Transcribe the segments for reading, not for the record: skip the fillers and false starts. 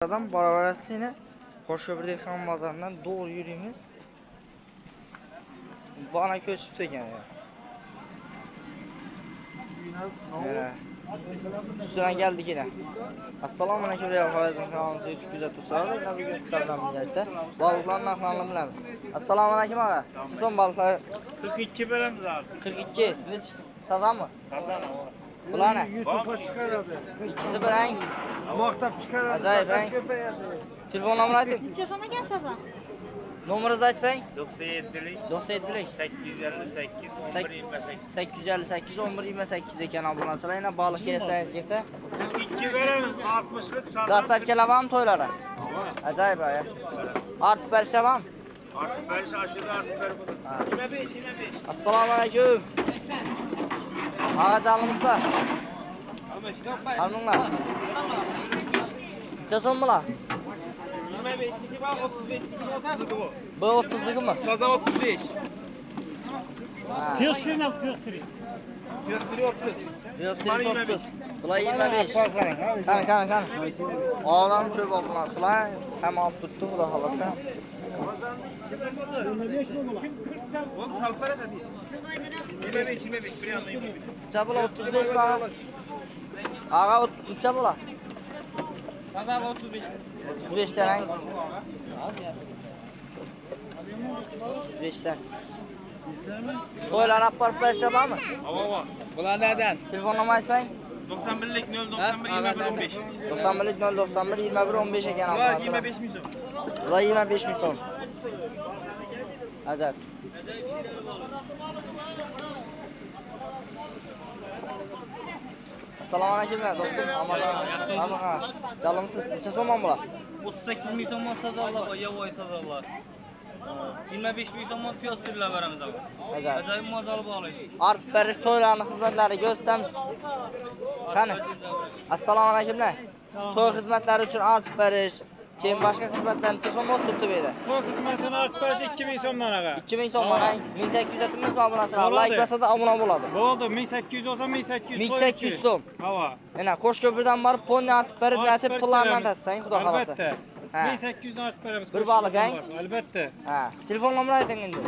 Adam baravarasini Qo'shko'pirlik ham bozoridan doğru yürüyemiz. Bana ko'chibdi ekan ya. Üstüne geldik yine. Assalomu alaykum ya Xorazm kanalımızı YouTube kuzatuvchilar. Bugun sizlardan birlikte balıklar narxlarini bilamiz. Assalomu alaykum ağa. Necha so'm balıklar? 42 beramiz abi. 42. Necha? Sazanmi? Sazan o. Bularni YouTube'a çıkaradi. ikkisi birang. Maqtab chiqaradi. Ajoyib, Saqas ko'payadi. Telefon nomeri ayting. Necha so'm ekan sazan? Nomeringizni aytmang. 97'lik 97'lik 858 1128. 858 1128 ekan obunachilar. Yana baliq kelsangiz kelsa. 42 beramiz 60'lık sazan. Dastlabkilar bormi to'ylarda? Ajoyib, yaxshi. Ortiq berishlar bormi? Artık ben şaşırdı artık ver bunu. 25 25. Assalomu alaykum. Ağa canlımızlar. Hamdunlar. Necha so'm bular? 25 2 var 35 2 30 bu. Bu 30'lukmi? Sazan 35. Gösterin al gösterin. Gösteriyor 30. Yo'q, 30. Bular 25. Qani. Odam ko'p obunachilar. Ham olib turibdi, xudo xolasa. 25 mi bular? Onu salpara da değil. 25 bir yandan 25. Necha bular? 35 bor. Ağa necha bular? Sazan 35. 35 tarang. 35 ta. To'ylar olib borib berishlar bormi? Hava. Bular nereden? Telefon nomer aytmang. 91'lik 091 21 15. 91 091 21 15 ekan Bular obunachilar. 25 milyon. Bular 25 ming so'm. Ajab. Assalomu alaykum do'stim. Aman. Jalomsiz. Necha so'm bular? 38 ming so'm sazonlar bor, yovvoyi sazonlar. 25 ming so'm piyoz turlar beramiz abi. Ajab. Ajoyib mazali bog'lik. Ortiq berish to'ylarning xizmatlari ko'rsatamiz. Qani? Assalomu alaykum. To'y xizmatlari uchun ortiq berish, keyin boshqa xizmatlar necha so'm bo'lib turibdi bu yerda? To'y xizmatini ortib berish 2000 so'mdan ağa. 2000 so'm mana 1800 etimizmi obunachilar? Like bosada obuna bo'ladi. Bo'ldi, 1800 olsa 1800. 1800 so'm. Hava. Mana Qo'shko'pirdan borib ponni ortiq berib yatib pullarni atatsang, xudo xolasa. Albatta. Ha. 1800 dan ortib beramiz. Bir baliq, ha? Albatta. Ha, telefon nomeri ayting endi.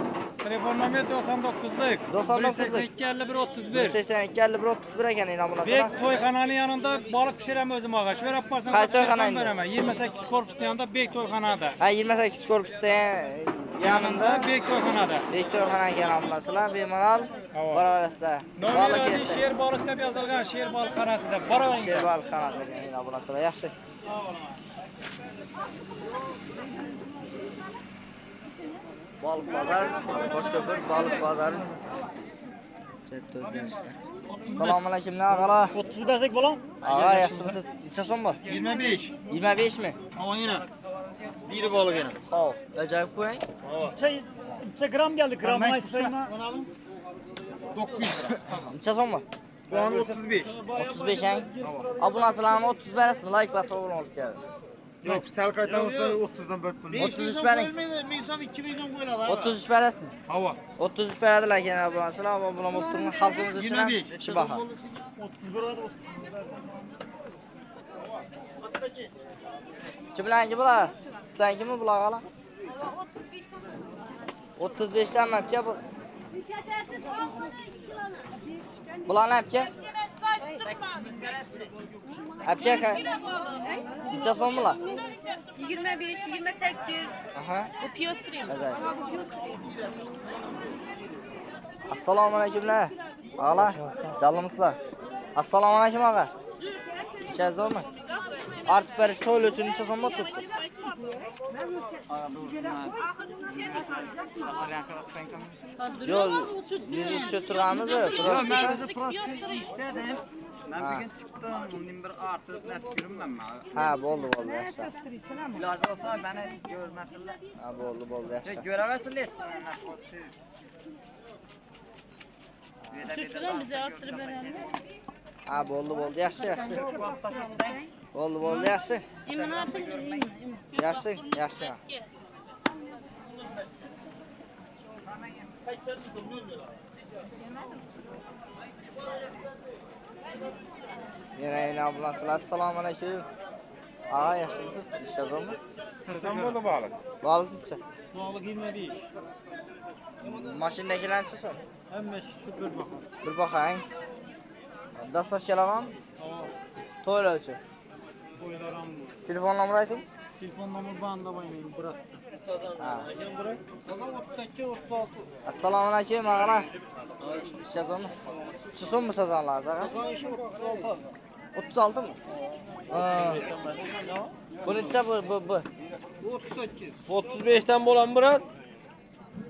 Telefon nomeri 99'lik. 99'lik. 182 51 31. 182 51 31 ekan endi obunachilar. Bek to'yxonaning yanında balık pişirem özüm ağa. Şöyle yaparsan Qaysi to'yxona endi? beraman. 28 korpusning yanında Bek to'yxonada. Ha, 28 korpusda yanında Bek to'yxonada. Bektor xona ekan obunachilar, bemalol Havo. boraversa. Nomeradi Sher baliq deb yozilgan, Sher baliqxonasida. Boravering. Sher baliq xonasi ekan obunachilar, yaxshi. Baliq bozor, Qo'shko'pir baliq bozori. Assalomu alaykum, naqala? 30 bersak bo'lam? Ağa, yaxshimisiz? Necha so'm bor? 25. 25 mi? Ama yine. Biri balık yine. Xo'p, ajoyib qo'ying. Necha gram geldi? Gramını aytsangmi? 900 lira. Necha so'm bor? Bu an 35. 35 ang. Obunachilarni 30 berasizmi? Like bosib olib keldi. Yok, sel kaytan olsa 30'dan 4 pul. 33 bering. Milyon 2 milyon koyuyorlar. 33 berasizmi? Hava. 33 beradilar ekan obunachilar, ama buni bo'lib turgan xalqimiz uchun ham 25. ishi baho. 31 Kim bilanki bular? Sizlarnikimi bular g'ala? 35 dan mapcha bu. Bularni apcha? Apcha ka? Necha so'm bular? 25, 28. Aha. Bu piyoz krem. Ajoyib. Ama bu piyoz krem. Assalomu alaykumlar. Ag'ala, jalomsizlar. Assalomu alaykum ağa. Ishingiz zo'rmi? Ortiq berish to'ylar uchun necha so'm bo'lib turibdi? Yo'q, yuzni tushib turganmiz-ku. Yo'q, men o'zi prosta ishladim. Men bugun chiqdim, undan bir ortiq natib ko'rinmanman. Ha, bo'ldi, yaxshi. Iloji bo'lsa meni ko'rmasinlar. Ha, bo'ldi, yaxshi. Ko'raversinlar. Çocuklar bize arttırıp verelim. Ha, bo'ldi, yaxshi. Bo'ldi, yaxshi. İman artık iman. Yaxshi. Yana obunachilar, assalomu alaykum. Ağa yaşlısınız, iş yazılmı? Sen burada bağlı. Balık neçe? Balık 25. Maşindakilar neçe son? Hamma shu bir baho. Bir bakayım. Dastaş kelaman? Tamam. To'ylar uchun. Qo'ylaram bu. Telefon nomeri ayting. Telefon nomeri banda qo'ying, biroq. Ha. Biroq. 38 36. Assalomu alaykum, ag'alar. Ish yazilmi? Necha so'mmi sazonlar, ag'a? 36 mı? Ha. Bu necha bu? Bu 38. 35'ten bolan birat.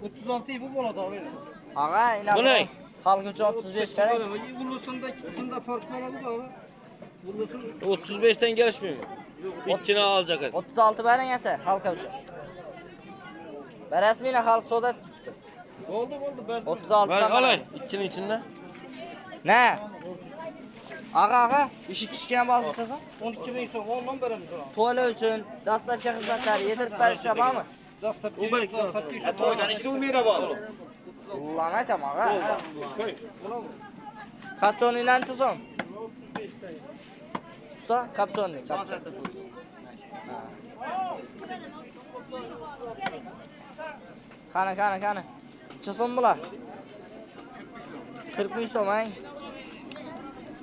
36 bu bo'ladi, abi. Ag'a, ina Bu ne? Xalq uchun 35 kerak. Bulusunda ikisinde fark bo'ladi, abi. Bulusun 35'ten gelişmiyor mu? İçine alacak hadi. 36 bering esa xalq uchun. Berasmi ina xalq soda oldu. Ben 36 Ver dan. alay. İçinin içinde. Ne? Ağa, işi kichkina balık ichasan? 12 ming so'm ondan beramiz. To'ylar uchun dastlabki xizmatlarni yetirib berishga bormi? Dastlabki To'ydan ikkita umida bor. Ulan aytam ağa. Kapchoninglar necha so'm? Usta, kapchonning. Qani. Necha so'm bular? 40 ming so'm, ay.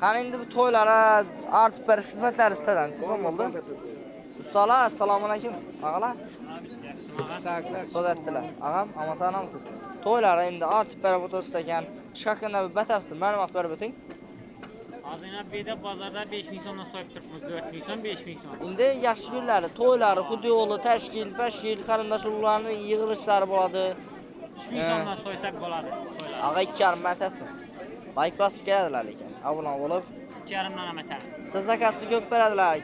Qani endi bu to'ylara ortib berish xizmatlari sizlardan necha so'm bo'ldi? Ustalar, assalomu alaykum. Ag'alar. So'datdilar. Ag'am, amasanamsiz. To'ylar endi ortib berib o'tirsa ekan, ish haqida bir batafsil ma'lumot berib o'ting. Hozirna beda bozorda 5000 so'mdan so'yib turibmiz. 4000 so'm, 5000 so'm. Endi yaxshi kunlari, to'ylari, xuddi yo'li, tashkil, qarindosh urug'larning yig'ilishlari bo'ladi. 3000 so'mdan so'ysak bo'ladi. Ag'a 2,5 martasmi? Bayk bosib keladilar lekin. Obuna bo'lib, 2,5 dan amatamiz. siz zakasi ko'p beradilar.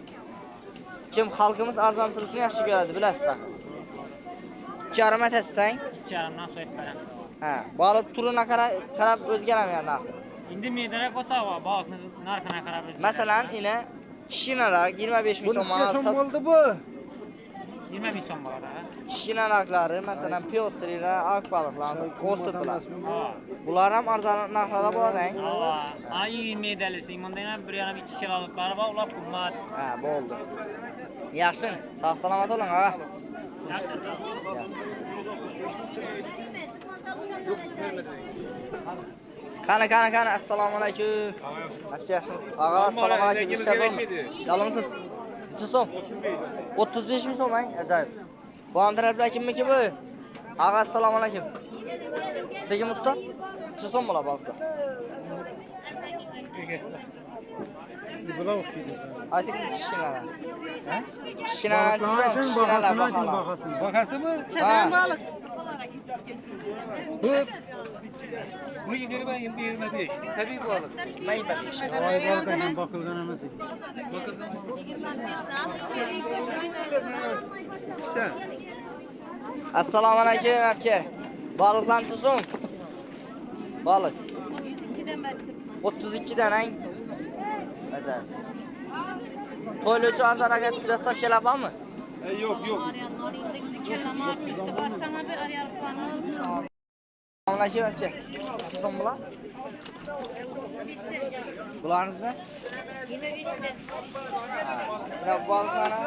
Kim xalqimiz arzonchilikni yaxshi ko'radi, bilasiz. 2,5 martasang, 2,5 dan so'yib beramiz. ha, baliq turina qarab o'zgaramaydi narxi. Endi medara qo'sa va baliqni narxini qarab o'zgaradi. Masalan, ina kichkinalar 25 ming so'm bo'ldi bu? 20 ming so'm bo'ladi. kichkinalari, masalan, piostrilar, ak baliqlarni o'stirdilar. Ha. Bular ham arzon narxlarda bo'ladi. Ay medalisi, bundan 1,5-2 kiloliklari bor, ular qimmat. Ha, bo'ldi. Yaxshi, sog' salomat bo'ling, ha. Yaxshi. Qani, assalomu alaykum. Yaxshimisiz? Ag'a, assalomu alaykum. Yolg'imsiz? Necha so'm? 35 ming so'm, ajoyib. Bu antarablar kimniki bu? Ag'a, assalomu alaykum. Sizga usta? Necha so'm bo'ladi baliqda? Bular o'xshaydi. Ayting kichkinalar. Ha? Kichkinalar kichkinalar bahasini. Bahasimi? Chadan baliq. Bu 20, endi 25. Tabiiy baliq. Mayba. Voy baliqdan boqilgan emas. Assalomu alaykum aka. Baliqlar necha so'm? Baliq 32 dan ang. Ajoyib. To'ylovchi arzanaga dastlab kelamanmi? Yo'q. Assalomu alaykum aka. Necha so'm bular? Bularni? Mana baliqlarni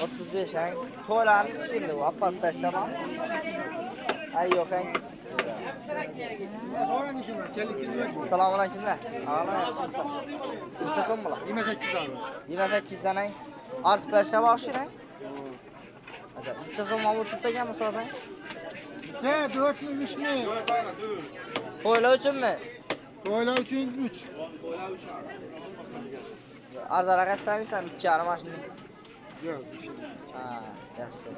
35 ang. To'ylarni chiqindi bu, apart tashlama. Ay yo'q ang. Assalomu alaykumlar. Ag'lar yaxshimisizlar? Necha so'm bular? 28 dan. 28 dan ang. Ortib berishga o'xshaydi. Ajoyib. Necha so'm olib turgan misoldan? 4 ming, 3 ming. To'ylar uchunmi? To'ylar uchun 3. Arzonroq aytmaysan, 2,5 mashina. Yo'q. Ha, yaxshi.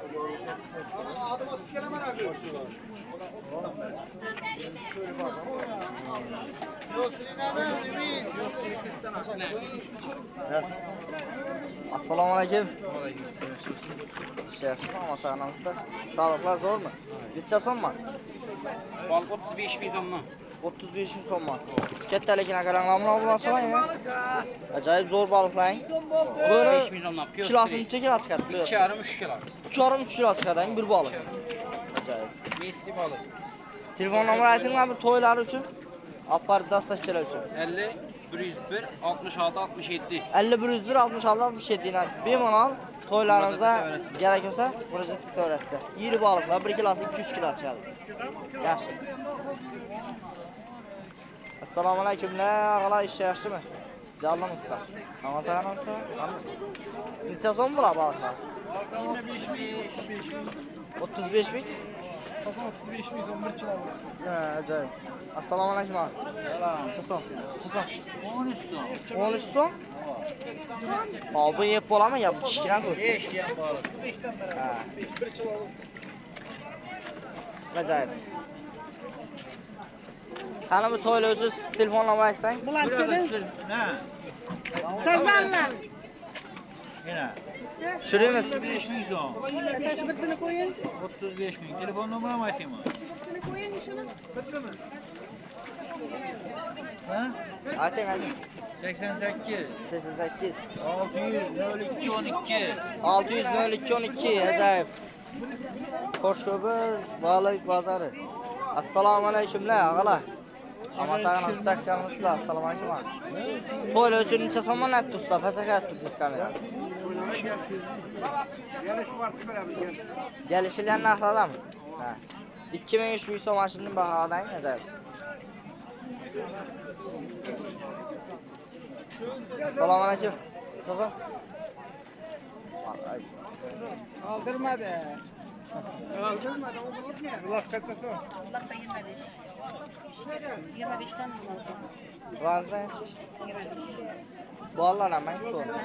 Assalomu alaykum. Yaxshi, masalanamizda. Sog'liqlar zo'rmi? Necha so'mmi? Baliq 35 ming so'mmi? 35 ming so'mmi? Kattaligini qaranglar, mana bilan so'raymi? Ajoyib zo'r baliqlar. 5 ming so'mdan piyoz. Kilosi necha kilo chiqadi? 2,5-3 kilo. 2,5-3 kilo chiqadi bir baliq. Ajoyib. Mesli baliq. Telefon nomeri aytinglar bir to'ylar uchun. Apart dastlab kelar uchun. 50 101 66 67. 50 101 66 67 ilə bemalol toylarınıza gerek olsa müracaat etaverasizlar. İri balıqlar 1 kilosu 2-3 kilo çıxadi. Yaxşı. Assalomu alaykumlar, ağalar ish yaxshimi? Canlımızlar. Ama sağlansa, neçə son bular balıqlar? 35 bin. 35 bin son 1 kilo. Ha, acayip. Assalomu alaykum abi. Neçə son? Neçə son? 13 son. 13 son? Abi bu yep bo'ladimi yo? Kichkina ku. Eşkiyem balık. 5'ten beri. Ha, 1 kilo. acayip. Qani bu to'ylar o'zi telefonlama aytmang. Ne? Sazanlar. Yine. Tushiramiz. 35 bin son. Taş birisini koyun. 35 bin. Telefon numaramı açayım mı? Birisini koyun şunu. Ha? Ayting, ayting. 88 88 600 02 12. 600 02 12 acayip. Qo'shko'pir balık bozori. Assalomu alaykumlar og'alar. Ama sağlanız çakkanızlar. Assalomu alaykum. To'ylar uchun necha so'mdan aytdi usta? Pasaka aytdik kamera. Yarışı var beraber. Gelişilen narxladami? Ha. 2000-3000 so'm mashinaning bahodan acayip. Assalomu alaykum. Necha so'm? Aldırmadı. Aldırmadı. Allah kaçası. Kulakta 25. 25'ten mi oldu? Vazda. Bu Allah'la ben sonra.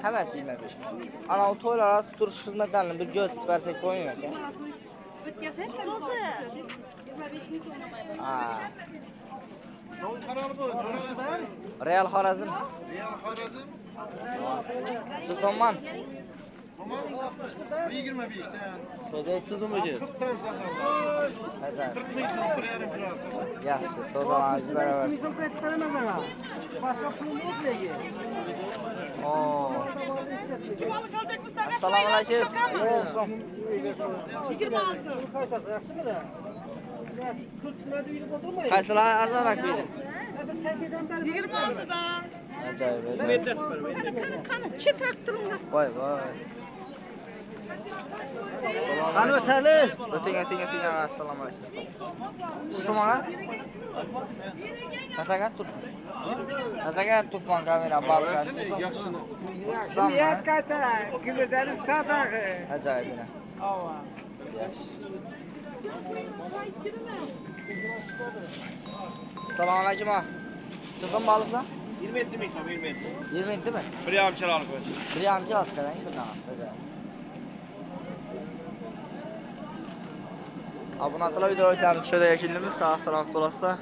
Hemen silmemiş. Ana o toylara tuturuş hizmetlerini bir göz versek koymuyor ki. Büt yapayım mı? Oldu. 25 bin sonra. Aa, Kanalı bu. Real Xorazm. Real Xorazm. Çısoman. Aman 25 işte. Soda 300 muydu? 40 tane sazanlar. Acayip. 40 bin son bir yarım kilo sazan. Yaxşı, soda ağzı beraber. Başka pulum yok peki. Oo. Balık alacak mısın? Assalomu alaykum. Çısom. 26. Yaxşı mı da? Kıl çıkmadı yürüp oturmayın. Qaysilar arzonroq berdi? 26'dan. Acayip, acayip. Kanı çıtak durumda. Vay vay. Kanı öteli. Öting, öting, öting. Assalomu alaykum. Çısom ağa? Kasagat tutmuş. Kasagat tutman kamera balıklar. Çısom. Niyet kata. Güzelim sadak. Acayip yine. Ava. Yaxşı. Assalomu alaykum ağa. Çıkın balıklar? 20 etti mi? 20 etti. 20 etti mi? Bir yarım çalalık var. Bir yarımcı atkadan bir tane acayip. Abi nasıl video izlediğiniz şöyle yakınlığımız sağ selamet olasın.